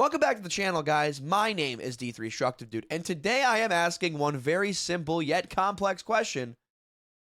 Welcome back to the channel, guys. My name is D3Structive and today I am asking one very simple yet complex question.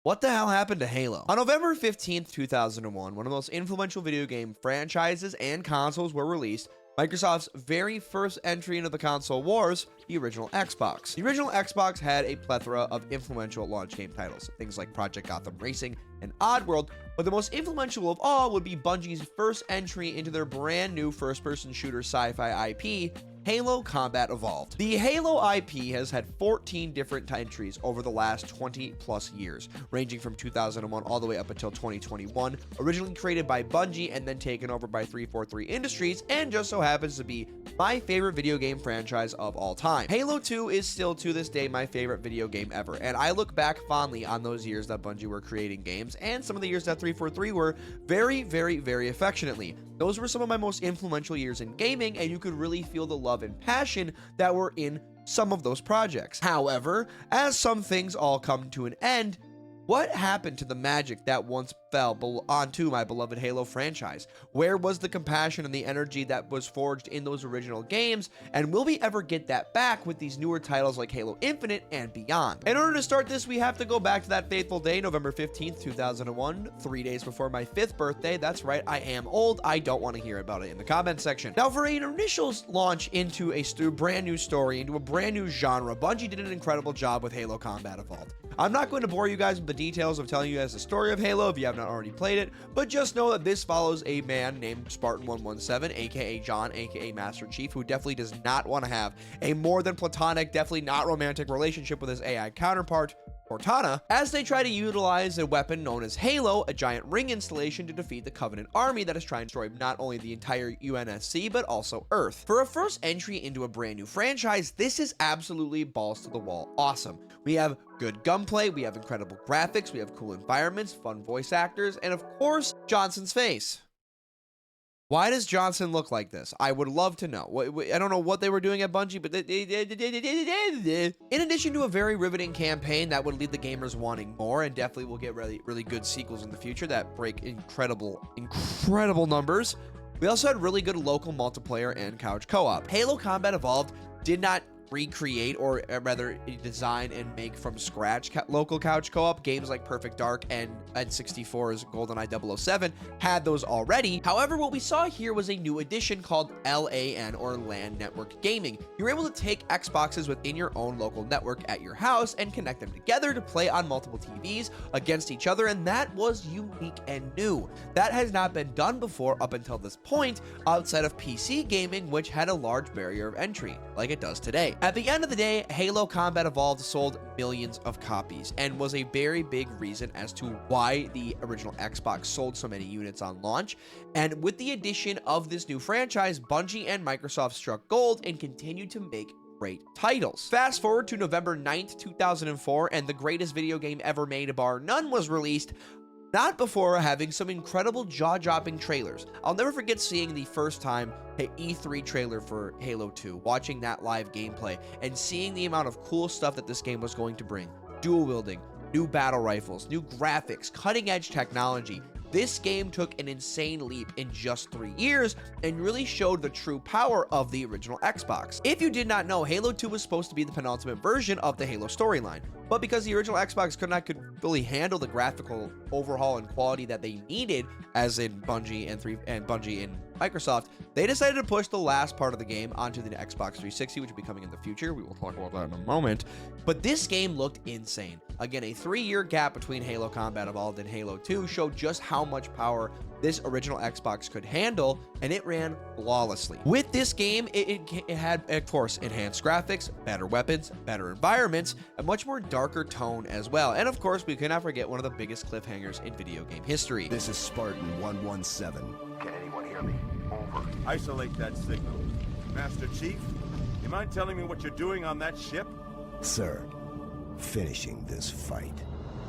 What the hell happened to Halo? On November 15th, 2001, one of the most influential video game franchises and consoles were released, Microsoft's very first entry into the console wars, the original Xbox. The original Xbox had a plethora of influential launch game titles, things like Project Gotham Racing and Oddworld, but the most influential of all would be Bungie's first entry into their brand new first-person shooter sci-fi IP, Halo Combat Evolved. The Halo IP has had 14 different entries over the last 20 plus years, ranging from 2001 all the way up until 2021, originally created by Bungie and then taken over by 343 Industries, and just so happens to be my favorite video game franchise of all time. Halo 2 is still to this day my favorite video game ever, and I look back fondly on those years that Bungie were creating games, and some of the years that 343 were very affectionately. Those were some of my most influential years in gaming, and you could really feel the love and passion that were in some of those projects. However, as some things all come to an end, what happened to the magic that once fell onto my beloved Halo franchise? Where was the compassion and the energy that was forged in those original games? And will we ever get that back with these newer titles like Halo Infinite and beyond? In order to start this, we have to go back to that fateful day, November 15th, 2001, 3 days before my 5th birthday. That's right, I am old. I don't want to hear about it in the comment section. Now, for an initial launch into a brand new story, into a brand new genre, Bungie did an incredible job with Halo Combat Evolved. I'm not going to bore you guys with the details of telling you guys the story of Halo if you have not already played it, but just know that this follows a man named Spartan117, aka John, aka Master Chief, who definitely does not want to have a more than platonic, definitely not romantic relationship with his AI counterpart, Cortana, as they try to utilize a weapon known as Halo, a giant ring installation, to defeat the Covenant army that is trying to destroy not only the entire UNSC, but also Earth. For a first entry into a brand new franchise, this is absolutely balls to the wall awesome. We have good gunplay, we have incredible graphics, we have cool environments, fun voice actors, and of course, Johnson's face. Why does Johnson look like this? I would love to know. I don't know what they were doing at Bungie, but in addition to a very riveting campaign that would leave the gamers wanting more, and definitely will get really good sequels in the future that break incredible numbers, we also had really good local multiplayer and couch co-op. Halo Combat Evolved did not recreate, or rather design and make from scratch local couch co-op. Games like Perfect Dark and N64's GoldenEye 007 had those already. However, what we saw here was a new addition called LAN, or LAN Network Gaming. You were able to take Xboxes within your own local network at your house and connect them together to play on multiple TVs against each other, and that was unique and new. That has not been done before up until this point outside of PC gaming, which had a large barrier of entry like it does today. At the end of the day, Halo Combat Evolved sold millions of copies and was a very big reason as to why the original Xbox sold so many units on launch. And with the addition of this new franchise, Bungie and Microsoft struck gold and continued to make great titles. Fast forward to November 9th, 2004, and the greatest video game ever made bar none was released, not before having some incredible jaw-dropping trailers. I'll never forget seeing the first time an E3 trailer for Halo 2, watching that live gameplay, and seeing the amount of cool stuff that this game was going to bring. Dual wielding, new battle rifles, new graphics, cutting-edge technology. This game took an insane leap in just 3 years and really showed the true power of the original Xbox. If you did not know, Halo 2 was supposed to be the penultimate version of the Halo storyline, but because the original Xbox could not really handle the graphical overhaul and quality that they needed, as in Bungie and Bungie and Microsoft, they decided to push the last part of the game onto the Xbox 360, which will be coming in the future. We will talk about that in a moment. But this game looked insane. Again, a 3-year gap between Halo Combat Evolved and Halo 2 showed just how much power this original Xbox could handle, and it ran flawlessly. With this game, it had, of course, enhanced graphics, better weapons, better environments, a much more darker tone as well. And of course, we cannot forget one of the biggest cliffhangers in video game history. This is Spartan117. Can anyone hear me? Over. Isolate that signal. Master Chief, you mind telling me what you're doing on that ship? Sir, finishing this fight.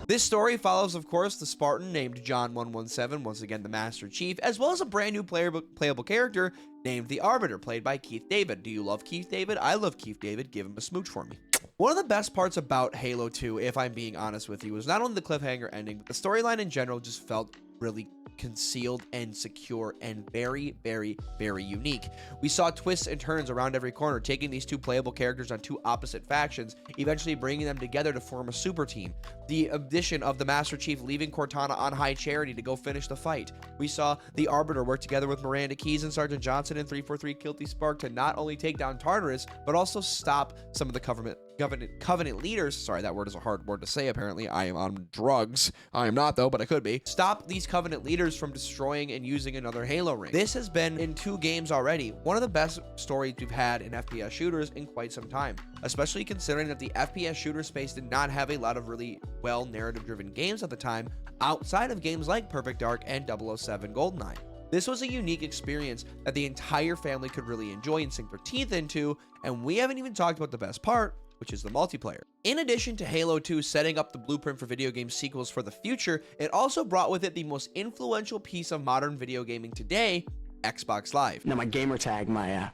This story follows, of course, the Spartan named John117, once again the Master Chief, as well as a brand new playable character named the Arbiter, played by Keith David. Do you love Keith David? I love Keith David. Give him a smooch for me. One of the best parts about Halo 2, if I'm being honest with you, was not only the cliffhanger ending, but the storyline in general just felt really concealed and secure and very, very, very unique. We saw twists and turns around every corner, taking these two playable characters on two opposite factions, eventually bringing them together to form a super team. The addition of the Master Chief leaving Cortana on high charity to go finish the fight. We saw the Arbiter work together with Miranda Keyes and Sergeant Johnson and 343 Kilty Spark to not only take down Tartarus, but also stop some of the Covenant leaders. Sorry, that word is a hard word to say. Apparently, I am on drugs. I am not, though, but I could be. Stop these Covenant leaders from destroying and using another Halo ring. This has been, in 2 games already, one of the best stories we've had in FPS shooters in quite some time, especially considering that the FPS shooter space did not have a lot of really well narrative-driven games at the time, outside of games like Perfect Dark and 007 GoldenEye. This was a unique experience that the entire family could really enjoy and sink their teeth into, and we haven't even talked about the best part, which is the multiplayer. In addition to Halo 2 setting up the blueprint for video game sequels for the future, it also brought with it the most influential piece of modern video gaming today, Xbox Live. Now my gamer tag, my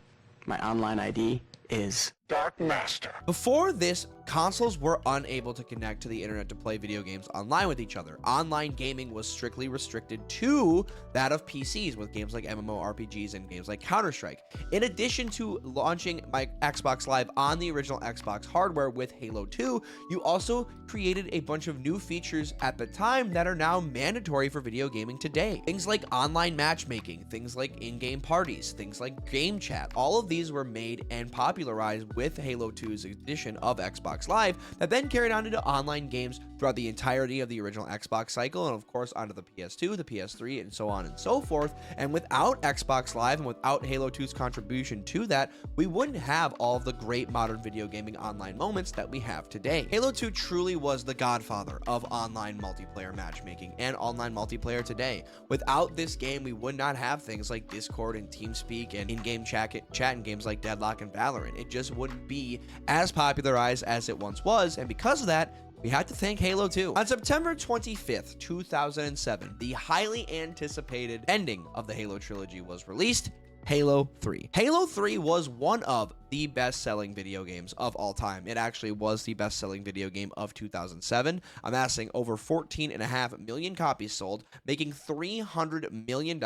online ID is Dark Master. Before this, consoles were unable to connect to the internet to play video games online with each other. Online gaming was strictly restricted to that of PCs with games like MMORPGs and games like Counter-Strike. In addition to launching my Xbox Live on the original Xbox hardware with Halo 2, you also created a bunch of new features at the time that are now mandatory for video gaming today. Things like online matchmaking, things like in-game parties, things like game chat. All of these were made and popularized with Halo 2's edition of Xbox Live that then carried on into online games throughout the entirety of the original Xbox cycle, and of course onto the PS2, the PS3, and so on and so forth. And without Xbox Live and without Halo 2's contribution to that, we wouldn't have all of the great modern video gaming online moments that we have today. Halo 2 truly was the godfather of online multiplayer matchmaking and online multiplayer today. Without this game, we would not have things like Discord and TeamSpeak and in-game chat in games like Deadlock and Valorant. It just wouldn't be as popularized as it once was, and because of that, we had to thank Halo 2. On September 25th, 2007, the highly anticipated ending of the Halo trilogy was released, Halo 3. Halo 3 was one of the best-selling video games of all time. It actually was the best-selling video game of 2007, amassing over 14.5 million copies sold, making $300 million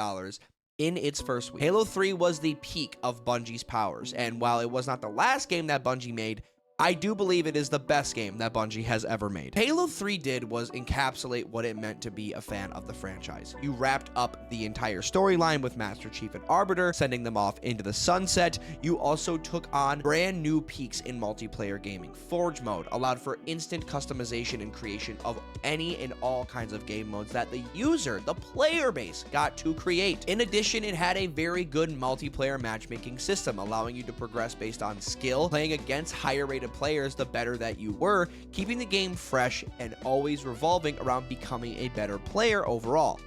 in its first week. Halo 3 was the peak of Bungie's powers, and while it was not the last game that Bungie made, I do believe it is the best game that Bungie has ever made. Halo 3 did was encapsulate what it meant to be a fan of the franchise. You wrapped up the entire storyline with Master Chief and Arbiter, sending them off into the sunset. You also took on brand new peaks in multiplayer gaming. Forge mode allowed for instant customization and creation of any and all kinds of game modes that the user, the player base, got to create. In addition, it had a very good multiplayer matchmaking system, allowing you to progress based on skill, playing against higher rated players the better that you were, keeping the game fresh and always revolving around becoming a better player overall.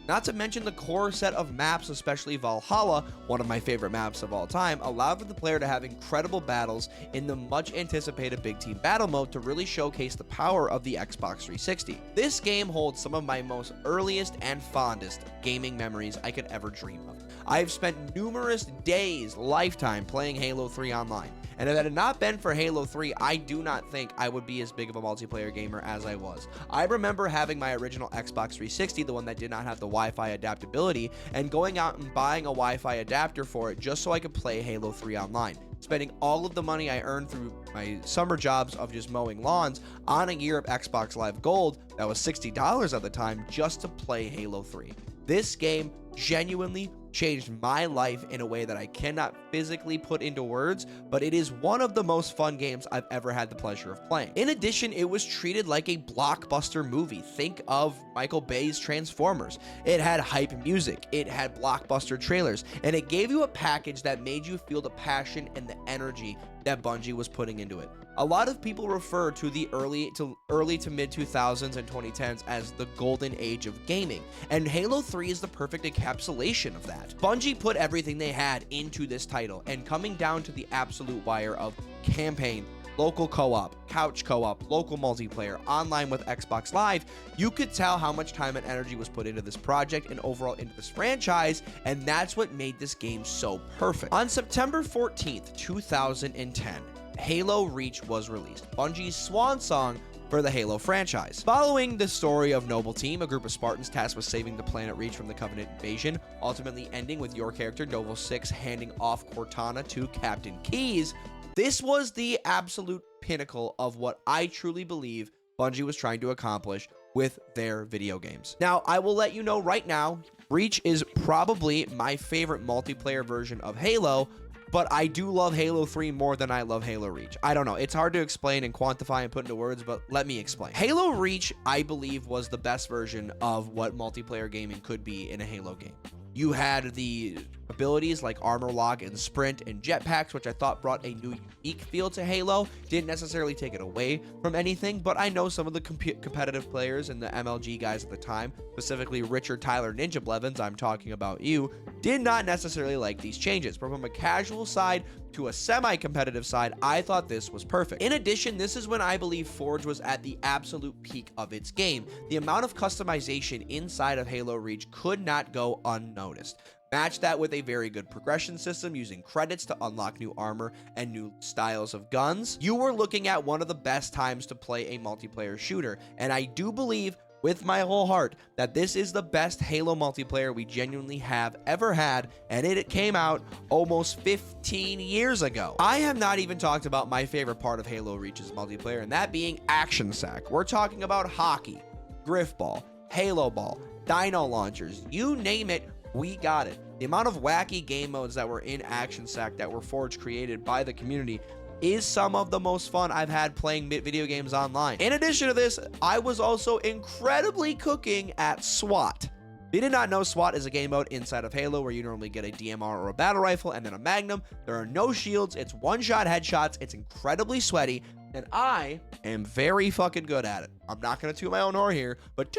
Not to mention the core set of maps, especially Valhalla, one of my favorite maps of all time, allowed for the player to have incredible battles in the much anticipated Big Team Battle mode to really showcase the power of the Xbox 360. This game holds some of my most earliest and fondest gaming memories I could ever dream of. I've spent numerous days, lifetime, playing Halo 3 online. And if it had not been for Halo 3, I do not think I would be as big of a multiplayer gamer as I was. I remember having my original Xbox 360, the one that did not have the Wi-Fi adaptability, and going out and buying a Wi-Fi adapter for it just so I could play Halo 3 online. Spending all of the money I earned through my summer jobs of just mowing lawns on a year of Xbox Live Gold, that was $60 at the time, just to play Halo 3. This game genuinely changed my life in a way that I cannot physically put into words, but it is one of the most fun games I've ever had the pleasure of playing. In addition, it was treated like a blockbuster movie. Think of Michael Bay's Transformers. It had hype music, it had blockbuster trailers, and it gave you a package that made you feel the passion and the energy that Bungie was putting into it. A lot of people refer to the early to mid 2000s and 2010s as the golden age of gaming, and Halo 3 is the perfect encapsulation of that. Bungie put everything they had into this title, and coming down to the absolute wire of campaign, local co-op, couch co-op, local multiplayer, online with Xbox Live, you could tell how much time and energy was put into this project and overall into this franchise, and that's what made this game so perfect. On September 14th, 2010, Halo Reach was released, Bungie's swan song for the Halo franchise. Following the story of Noble Team, a group of Spartans tasked with saving the planet Reach from the Covenant invasion, ultimately ending with your character, Noble 6, handing off Cortana to Captain Keyes, this was the absolute pinnacle of what I truly believe Bungie was trying to accomplish with their video games. Now, I will let you know right now, Reach is probably my favorite multiplayer version of Halo, but I do love Halo 3 more than I love Halo Reach. I don't know. It's hard to explain and quantify and put into words, but let me explain. Halo Reach, I believe, was the best version of what multiplayer gaming could be in a Halo game. You had the abilities like armor lock and sprint and jetpacks, which I thought brought a new unique feel to Halo. Didn't necessarily take it away from anything, but I know some of the competitive players and the MLG guys at the time, specifically Richard Tyler Ninja Blevins, I'm talking about you, did not necessarily like these changes. But from a casual side to a semi-competitive side, I thought this was perfect. In addition, this is when I believe Forge was at the absolute peak of its game. The amount of customization inside of Halo Reach could not go unnoticed. Match that with a very good progression system using credits to unlock new armor and new styles of guns. You were looking at one of the best times to play a multiplayer shooter, and I do believe with my whole heart that this is the best Halo multiplayer we genuinely have ever had, and it came out almost 15 years ago. I have not even talked about my favorite part of Halo Reach's multiplayer, and that being Action Sack. We're talking about hockey, Griff Ball, Halo Ball, Dino Launchers, you name it, we got it. The amount of wacky game modes that were in Action Sack that were Forge created by the community is some of the most fun I've had playing video games online. In addition to this, I was also incredibly cooking at SWAT. If you did not know, SWAT is a game mode inside of Halo where you normally get a DMR or a battle rifle and then a Magnum. There are no shields. It's one-shot headshots. It's incredibly sweaty, and I am very fucking good at it. I'm not going to toot my own horn here, but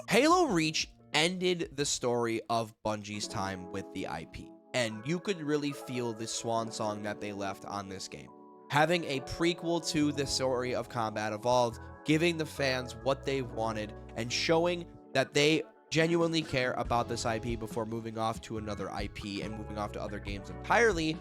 Halo Reach ended the story of Bungie's time with the IP, and you could really feel the swan song that they left on this game. Having a prequel to the story of Combat Evolved, giving the fans what they wanted, and showing that they genuinely care about this IP before moving off to another IP and moving off to other games entirely.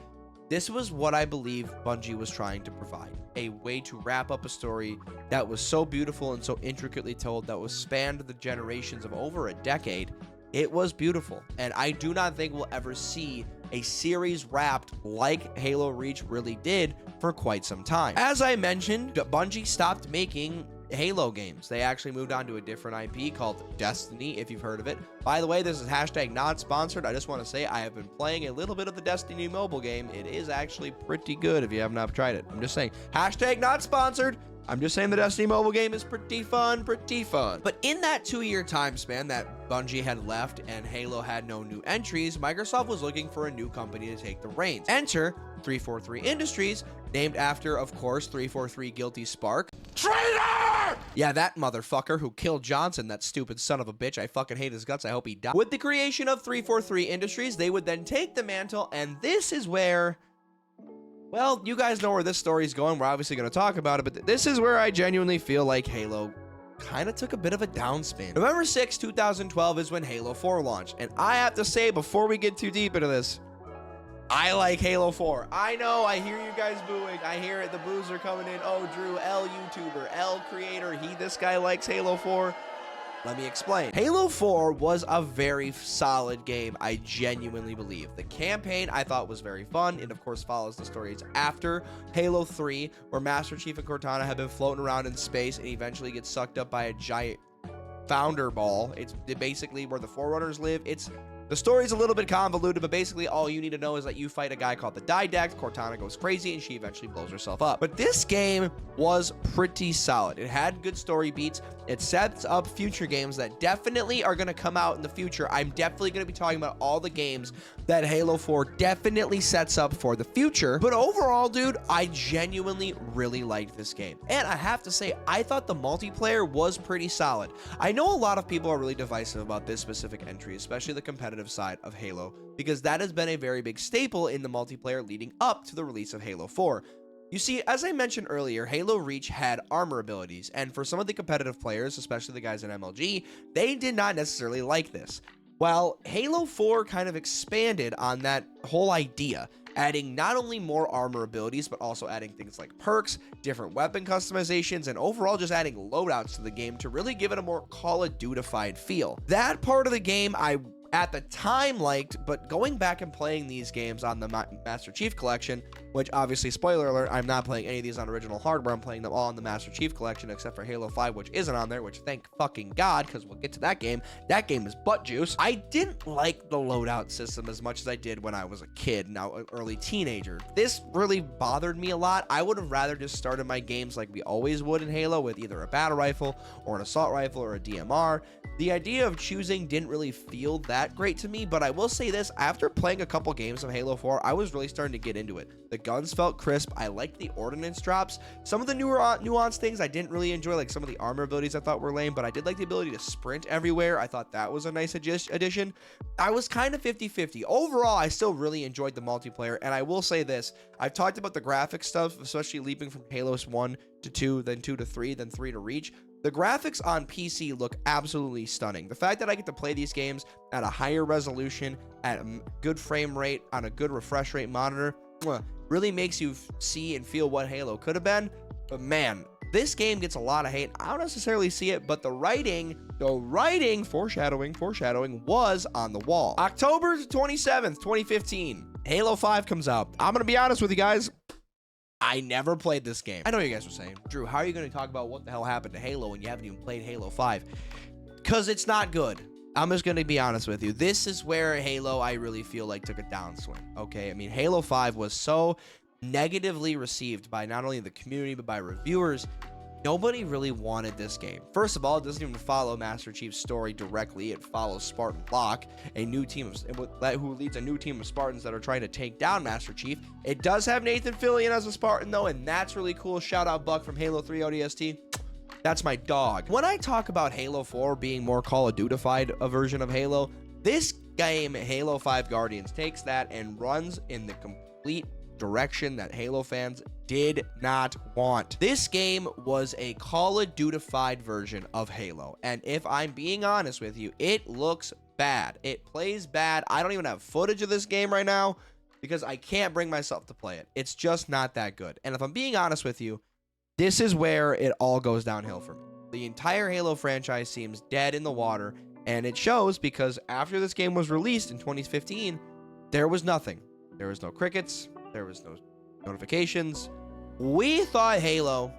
This was what I believe Bungie was trying to provide. A way to wrap up a story that was so beautiful and so intricately told, that was spanned the generations of over a decade. It was beautiful, and I do not think we'll ever see a series wrapped like Halo Reach really did for quite some time. As I mentioned, Bungie stopped making Halo games. They actually moved on to a different IP called Destiny, if you've heard of it. By the way, this is hashtag not sponsored. I just want to say I have been playing a little bit of the Destiny mobile game. It is actually pretty good if you have not tried it. I'm just saying, hashtag not sponsored. I'm just saying the Destiny mobile game is pretty fun, pretty fun. But in that 2-year time span that Bungie had left and Halo had no new entries, Microsoft was looking for a new company to take the reins. Enter 343 Industries, named after, of course, 343 Guilty Spark. Traitor! Yeah, that motherfucker who killed Johnson, that stupid son of a bitch. I fucking hate his guts. I hope he dies. With the creation of 343 Industries, they would then take the mantle, and this is where... well, you guys know where this story is going. We're obviously going to talk about it, but this is where I genuinely feel like Halo kind of took a bit of a downspin. November 6, 2012 is when Halo 4 launched, and I have to say, before we get too deep into this, I like Halo 4. I know, I hear you guys booing. I hear it. The boos are coming in. Oh, Drew, L YouTuber, L creator. This guy likes Halo 4. Let me explain. Halo 4 was a very solid game, I genuinely believe. The campaign I thought was very fun. It, of course, follows the stories after Halo 3, where Master Chief and Cortana have been floating around in space and eventually get sucked up by a giant founder ball. It's basically where the Forerunners live. The story's a little bit convoluted, but basically all you need to know is that you fight a guy called the Didact, Cortana goes crazy, and she eventually blows herself up. But this game was pretty solid. It had good story beats. It sets up future games that definitely are going to come out in the future. I'm definitely going to be talking about all the games that Halo 4 definitely sets up for the future. But overall, dude, I genuinely really liked this game. And I have to say, I thought the multiplayer was pretty solid. I know a lot of people are really divisive about this specific entry, especially the competitive side of Halo, because that has been a very big staple in the multiplayer leading up to the release of Halo 4. You see, as I mentioned earlier, Halo Reach had armor abilities, and for some of the competitive players, especially the guys in MLG, they did not necessarily like this. Well, Halo 4 kind of expanded on that whole idea, adding not only more armor abilities, but also adding things like perks, different weapon customizations, and overall just adding loadouts to the game to really give it a more Call of Duty-fied feel. That part of the game I at the time liked, but going back and playing these games on the Master Chief Collection, which obviously, spoiler alert, I'm not playing any of these on original hardware. I'm playing them all on the Master Chief Collection, except for Halo 5, which isn't on there, which thank fucking God, because we'll get to that game. That game is butt juice. I didn't like the loadout system as much as I did when I was a kid, now an early teenager. This really bothered me a lot. I would have rather just started my games like we always would in Halo, with either a battle rifle or an assault rifle or a DMR. The idea of choosing didn't really feel that great to me, but I will say this, after playing a couple games of Halo 4, I was really starting to get into it. The guns felt crisp. I liked the ordnance drops. Some of the newer nuanced things I didn't really enjoy, like some of the armor abilities I thought were lame, but I did like the ability to sprint everywhere. I thought that was a nice addition. I was kind of 50-50. Overall, I still really enjoyed the multiplayer, and I will say this, I've talked about the graphic stuff, especially leaping from Halo 1 to 2, then 2 to 3, then 3 to Reach. The graphics on PC look absolutely stunning. The fact that I get to play these games at a higher resolution, at a good frame rate, on a good refresh rate monitor, really makes you see and feel what Halo could have been. But man, this game gets a lot of hate. I don't necessarily see it, but the writing, foreshadowing, was on the wall. October 27th, 2015, Halo 5 comes out. I'm going to be honest with you guys. I never played this game. I know you guys were saying, Drew, how are you going to talk about what the hell happened to Halo when you haven't even played Halo 5? Because it's not good. I'm just going to be honest with you. This is where Halo, I really feel like, took a downswing. Okay, I mean, Halo 5 was so negatively received by not only the community, but by reviewers. Nobody really wanted this game. First of all, it doesn't even follow Master Chief's story directly. It follows Spartan Locke, a new team who leads a new team of Spartans that are trying to take down Master Chief. It does have Nathan Fillion as a Spartan, though, and that's really cool. Shout out Buck from Halo 3 ODST. That's my dog. When I talk about Halo 4 being more Call of Duty-fied a version of Halo, this game, Halo 5 Guardians, takes that and runs in the complete direction that Halo fans did not want. This game was a Call of Duty-fied version of Halo, and if I'm being honest with you, it looks bad. It plays bad. I don't even have footage of this game right now because I can't bring myself to play it. It's just not that good. And if I'm being honest with you, this is where it all goes downhill for me. The entire Halo franchise seems dead in the water, and it shows because after this game was released in 2015, there was nothing. There was no crickets. There was no notifications. We thought Halo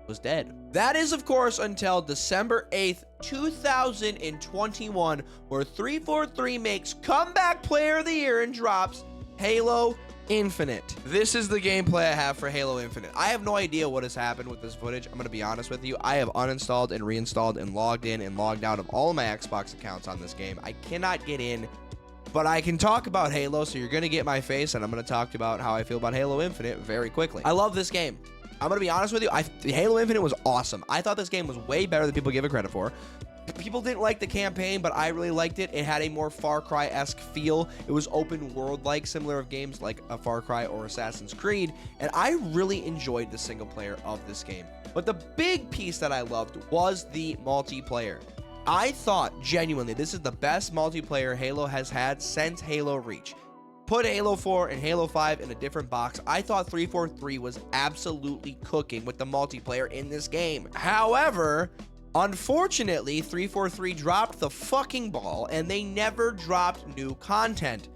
was dead. That is, of course, until December 8th, 2021, where 343 makes Comeback Player of the Year and drops Halo Infinite. This is the gameplay I have for Halo Infinite. I have no idea what has happened with this footage. I'm going to be honest with you. I have uninstalled and reinstalled and logged in and logged out of all of my Xbox accounts on this game. I cannot get in. But I can talk about Halo, so you're going to get my face, and I'm going to talk about how I feel about Halo Infinite very quickly. I love this game. I'm going to be honest with you. Halo Infinite was awesome. I thought this game was way better than people give it credit for. People didn't like the campaign, but I really liked it. It had a more Far Cry-esque feel. It was open world-like, similar of games like a Far Cry or Assassin's Creed, and I really enjoyed the single player of this game. But the big piece that I loved was the multiplayer. I thought, genuinely, this is the best multiplayer Halo has had since Halo Reach. Put Halo 4 and Halo 5 in a different box. I thought 343 was absolutely cooking with the multiplayer in this game. However, unfortunately, 343 dropped the fucking ball, and they never dropped new content.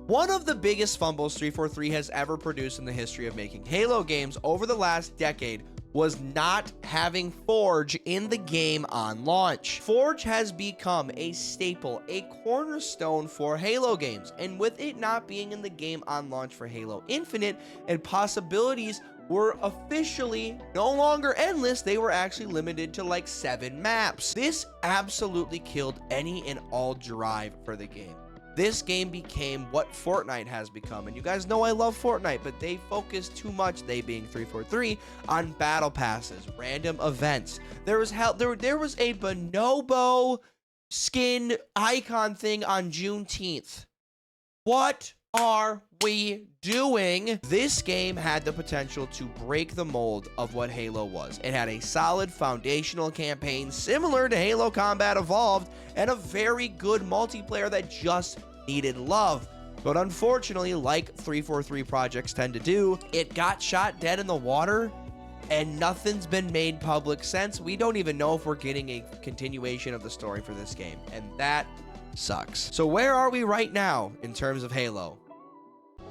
One of the biggest fumbles 343 has ever produced in the history of making Halo games over the last decade was not having Forge in the game on launch. Forge has become a staple, a cornerstone for Halo games, and with it not being in the game on launch for Halo Infinite, and possibilities were officially no longer endless, they were actually limited to like 7 maps. This absolutely killed any and all drive for the game. This game became what Fortnite has become, and you guys know I love Fortnite, but they focused too much, they being 343, on battle passes, random events. There was a Bonobo skin icon thing on Juneteenth. What are we doing? This game had the potential to break the mold of what Halo was. It had a solid foundational campaign similar to Halo Combat Evolved and a very good multiplayer that just needed love. But unfortunately, like 343 projects tend to do, it got shot dead in the water and nothing's been made public since. We don't even know if we're getting a continuation of the story for this game, and that sucks. So where are we right now in terms of Halo?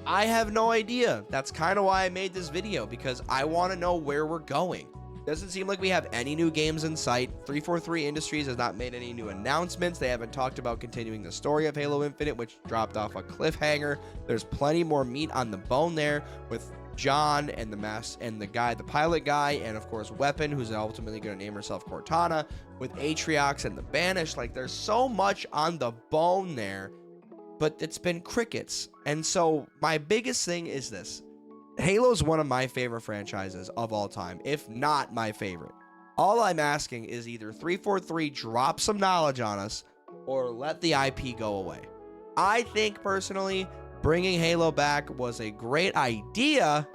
I have no idea. That's kind of why I made this video, because I want to know where we're going. Doesn't seem like we have any new games in sight. 343 Industries has not made any new announcements. They haven't talked about continuing the story of Halo Infinite, which dropped off a cliffhanger. There's plenty more meat on the bone there with John and the pilot guy, and of course Weapon, who's ultimately going to name herself Cortana, with Atriox and the Banished. Like, there's so much on the bone there, but it's been crickets. And so my biggest thing is this. Halo's one of my favorite franchises of all time, if not my favorite. All I'm asking is either 343 drop some knowledge on us or let the IP go away. I think personally, bringing Halo back was a great idea,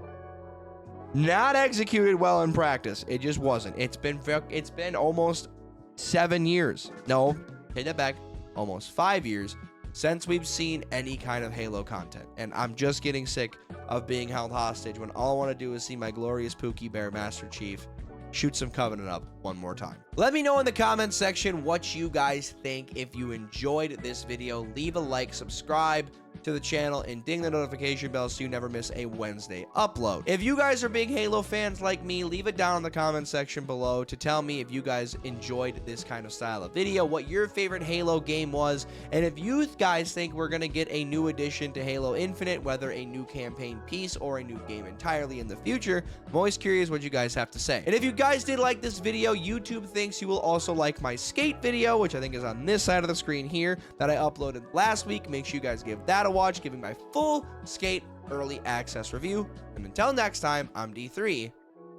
not executed well in practice. It just wasn't. It's been almost 7 years. No, take that back. Almost 5 years since we've seen any kind of Halo content. And I'm just getting sick of being held hostage when all I want to do is see my glorious Pookie Bear Master Chief shoot some Covenant up one more time. Let me know in the comments section what you guys think. If you enjoyed this video, leave a like, subscribe to the channel, and ding the notification bell so you never miss a Wednesday upload. If you guys are big Halo fans like me, leave it down in the comment section below to tell me if you guys enjoyed this kind of style of video, what your favorite Halo game was, and if you guys think we're gonna get a new addition to Halo Infinite, whether a new campaign piece or a new game entirely in the future. I'm always curious what you guys have to say. And if you guys did like this video, YouTube thinks you will also like my skate video, which I think is on this side of the screen here, that I uploaded last week. Make sure you guys give that a watch, giving my full skate early access review. And until next time, I'm D3.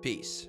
Peace.